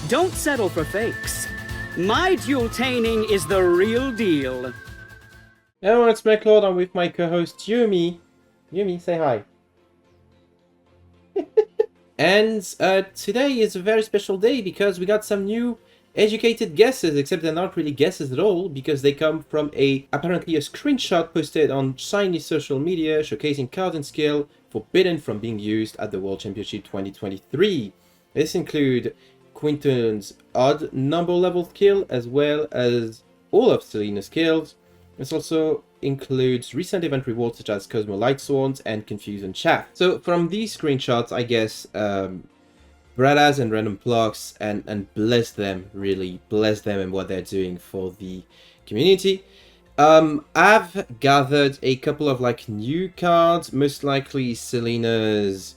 Don't settle for fakes. My dual-taining is the real deal. Hello, it's mekklord. I'm with my co-host Yumi. Yumi, say hi. And today is a very special day because we got some new educated guesses, except they're not really guesses at all because they come from apparently a screenshot posted on Chinese social media showcasing cards and skill forbidden from being used at the World Championship 2023. This include Quinton's odd number level skill as well as all of Serena's skills. This also includes recent event rewards such as Cosmo Light Swords and Confusion Shaft. So from these screenshots, I guess Bradas and Random Blocks and bless them, really bless them and what they're doing for the community. I've gathered a couple of like new cards, most likely Serena's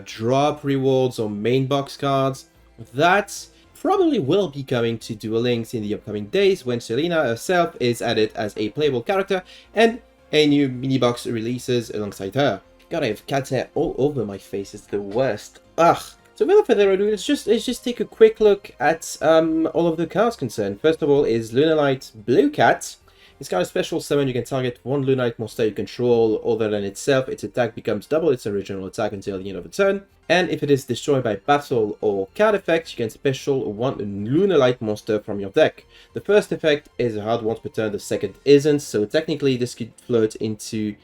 drop rewards or main box cards that probably will be coming to Duel Links in the upcoming days when Serena herself is added as a playable character and a new mini box releases alongside her. God, I have cat hair all over my face. It's the worst. Ugh. So without further ado, let's just take a quick look at all of the cards concerned. First of all is Lunalite Blue Cat. It's got a special summon. You can target one Lunalite monster you control other than itself. Its attack becomes double its original attack until the end of the turn. And if it is destroyed by battle or card effect, you can special one Lunalite monster from your deck. The first effect is a hard once per turn, the second isn't. So technically this could float into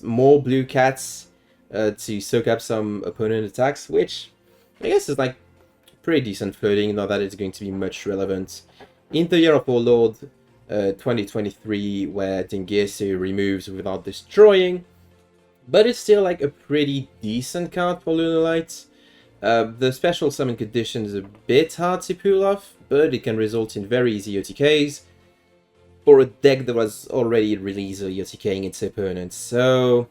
more blue cats to soak up some opponent attacks, which I guess is like pretty decent floating, not that it's going to be much relevant. In the Year of Our Lord 2023, where Dengesu removes without destroying, but it's still like a pretty decent card for Lunalight. The special summon condition is a bit hard to pull off, but it can result in very easy OTKs for a deck that was already releasing OTKing its opponents. So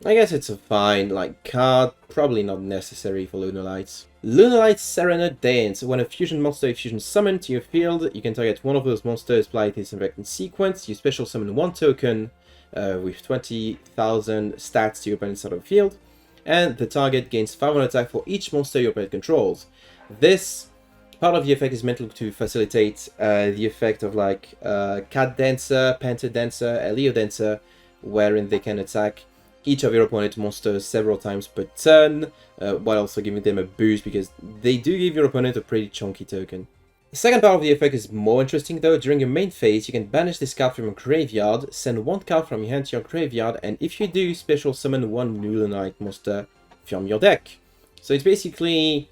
I guess it's a fine like card, probably not necessary for Lunalights. Lunalite Serena Dance. When a fusion monster is fusion summoned to your field, you can target one of those monsters, apply this effect in sequence. You special summon one token with 20,000 stats to your opponent's side of the field, and the target gains 500 attack for each monster your opponent controls. This part of the effect is meant to facilitate the effect of like Cat Dancer, Panther Dancer, and Leo Dancer, wherein they can attack each of your opponent's monsters several times per turn, while also giving them a boost because they do give your opponent a pretty chunky token. The second part of the effect is more interesting though. During your main phase, you can banish this card from your graveyard, send one card from your hand to your graveyard, and if you do, special summon one Lunalite monster from your deck. So it's basically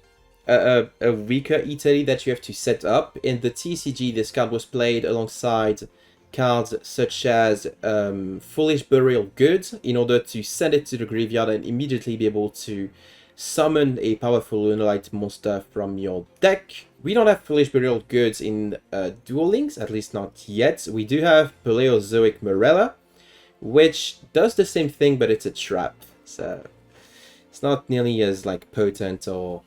a weaker Italy that you have to set up. In the TCG, this card was played alongside cards such as Foolish Burial Goods in order to send it to the graveyard and immediately be able to summon a powerful Lunalite monster from your deck. We don't have Foolish Burial Goods in Duel Links, at least not yet. We do have Paleozoic Morella, which does the same thing, but it's a trap. So it's not nearly as like potent or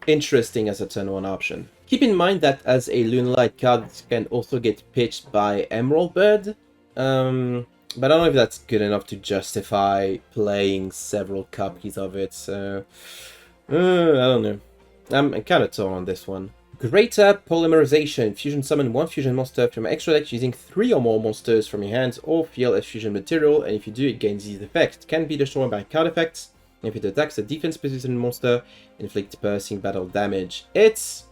interesting as a turn 1 option. Keep in mind that as a Lunalite card, it can also get pitched by Emerald Bird, but I don't know if that's good enough to justify playing several copies of it, so I don't know. I'm kind of torn on this one. Greater Polymerization. Fusion summon one fusion monster from your extra deck using 3 or more monsters from your hands or field as fusion material, and if you do, it gains these effects. Can be destroyed by card effects. If it attacks a defense position monster, inflict piercing battle damage. It's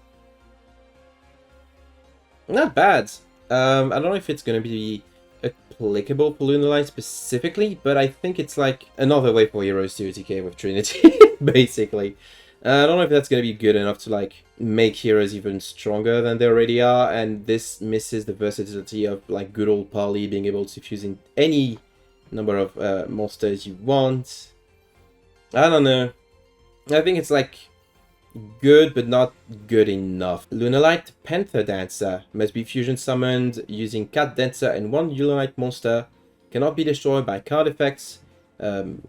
not bad. I don't know if it's going to be applicable for Lunalite specifically, but I think it's like another way for heroes to OTK with Trinity, basically. I don't know if that's going to be good enough to like make heroes even stronger than they already are, and this misses the versatility of like good old Poly being able to fuse in any number of monsters you want. I don't know. I think it's like good, but not good enough. Lunalite Panther Dancer must be fusion summoned using Cat Dancer and one Lunalite monster. Cannot be destroyed by card effects,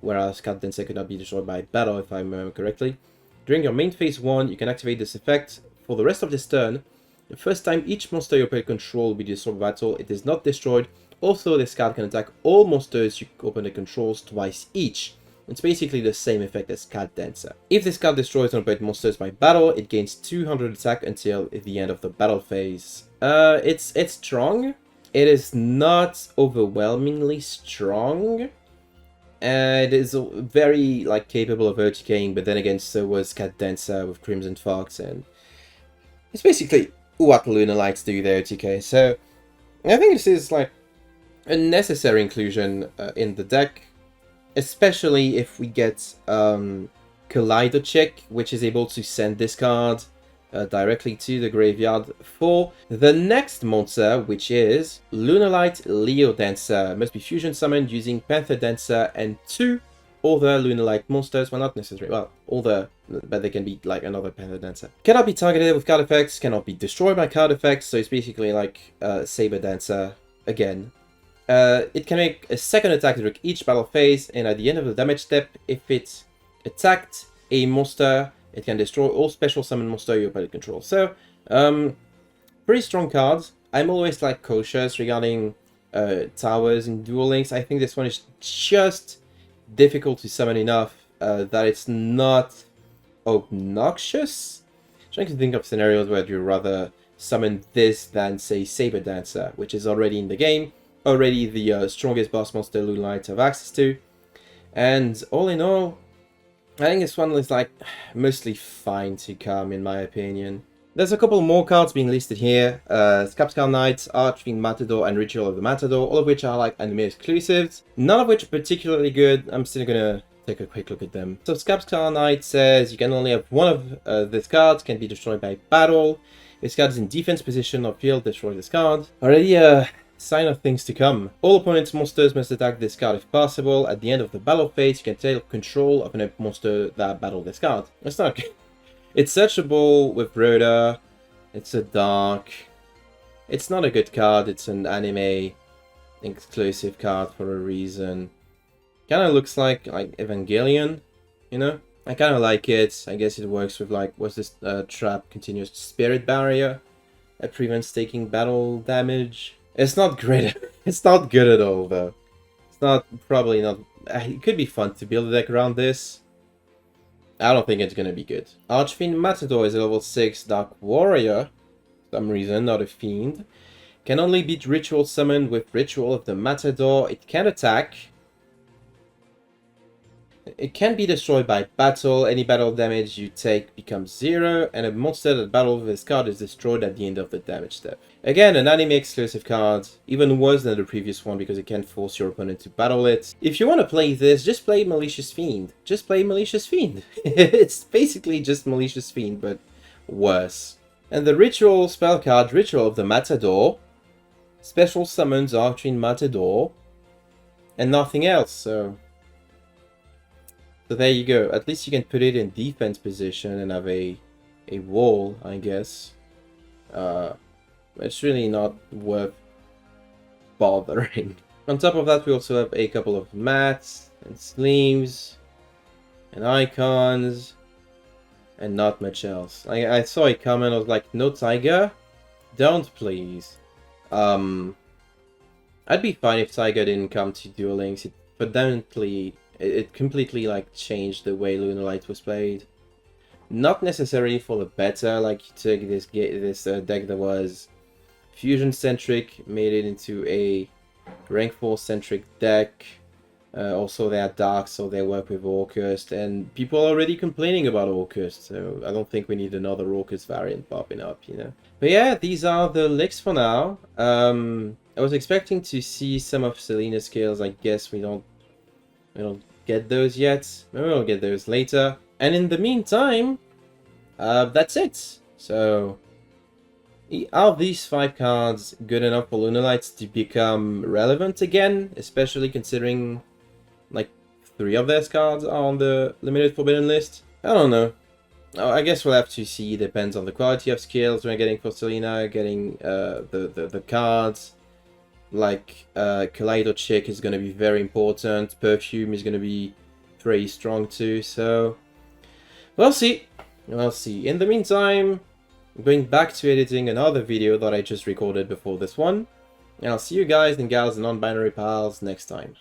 whereas Cat Dancer cannot be destroyed by battle, if I remember correctly. During your main phase 1, you can activate this effect. For the rest of this turn, the first time each monster your opponent control will be destroyed by battle, it is not destroyed. Also, this card can attack all monsters your opponent controls twice each. It's basically the same effect as Cat Dancer. If this card destroys non-opponent monsters by battle, it gains 200 attack until the end of the battle phase. It's strong. It is not overwhelmingly strong. And it is very capable of OTKing, but then again, so was Cat Dancer with Crimson Fox, and it's basically what Lunalights do there, OTK. So I think this is like a necessary inclusion in the deck, especially if we get Collider Check, which is able to send this card directly to the graveyard for the next monster, which is Lunalite Leo Dancer. Must be fusion summoned using Panther Dancer and 2 other Lunalite monsters. Well, not necessarily. Well, other, but they can be like another Panther Dancer. Cannot be targeted with card effects. Cannot be destroyed by card effects. So it's basically like Saber Dancer again. It can make a second attack during each battle phase, and at the end of the damage step, if it attacked a monster, it can destroy all special summon monster your opponent controls. So, pretty strong cards. I'm always like cautious regarding towers and Duel Links. I think this one is just difficult to summon enough that it's not obnoxious. I'm trying to think of scenarios where you'd rather summon this than, say, Saber Dancer, which is already in the game, already the strongest boss monster Lunalights have access to. And all in all, I think this one is like mostly fine to come, in my opinion. There's a couple more cards being listed here. Scapscar Knight, Archfiend Matador, and Ritual of the Matador, all of which are like anime exclusives. None of which are particularly good. I'm still gonna take a quick look at them. So Scapscar Knight says you can only have one of these cards, can be destroyed by battle. If this card is in defense position or field, destroy this card. Already sign of things to come. All opponents' monsters must attack this card if possible. At the end of the battle phase, you can take control of an monster that battled this card. That's not good. It's searchable with Rhoda. It's a dark. It's not a good card. It's an anime exclusive card for a reason. Kind of looks like Evangelion, you know? I kind of like it. I guess it works with what's this trap? Continuous Spirit Barrier. It prevents taking battle damage. It's not great. It's not good at all, though. It's not, probably not. It could be fun to build a deck around this. I don't think it's gonna be good. Archfiend Matador is a level 6 Dark Warrior. For some reason, not a fiend. Can only be ritual summoned with Ritual of the Matador. It can attack. It can be destroyed by battle. Any battle damage you take becomes 0, and a monster that battles with this card is destroyed at the end of the damage step. Again, an anime exclusive card, even worse than the previous one because it can force your opponent to battle it. If you want to play this, just play Malicious Fiend. Just play Malicious Fiend. It's basically just Malicious Fiend, but worse. And the ritual spell card, Ritual of the Matador, special summons Archfiend Matador, and nothing else, so there you go. At least you can put it in defense position and have a wall, I guess. It's really not worth bothering. On top of that, we also have a couple of mats and sleeves and icons and not much else. I saw a comment, I was like, no Tiger? Don't please. I'd be fine if Tiger didn't come to Duel Links. It completely changed the way Lunalite was played. Not necessarily for the better. Like, you took this deck that was fusion centric, made it into a rank 4 centric deck. Also, they are dark, so they work with Orcust, and people are already complaining about Orcust. So I don't think we need another Orcust variant popping up, you know. But yeah, these are the licks for now. I was expecting to see some of Serena's skills. I guess we don't get those yet. Maybe we'll get those later. And in the meantime, that's it. So, are these 5 cards good enough for Lunalights to become relevant again? Especially considering, 3 of those cards are on the limited forbidden list? I don't know. I guess we'll have to see. Depends on the quality of skills we're getting for Serena, getting the cards. Kaleido Chick is going to be very important. Perfume is going to be pretty strong too. So, we'll see. We'll see. In the meantime, I'm going back to editing another video that I just recorded before this one. And I'll see you guys and gals and non-binary pals next time.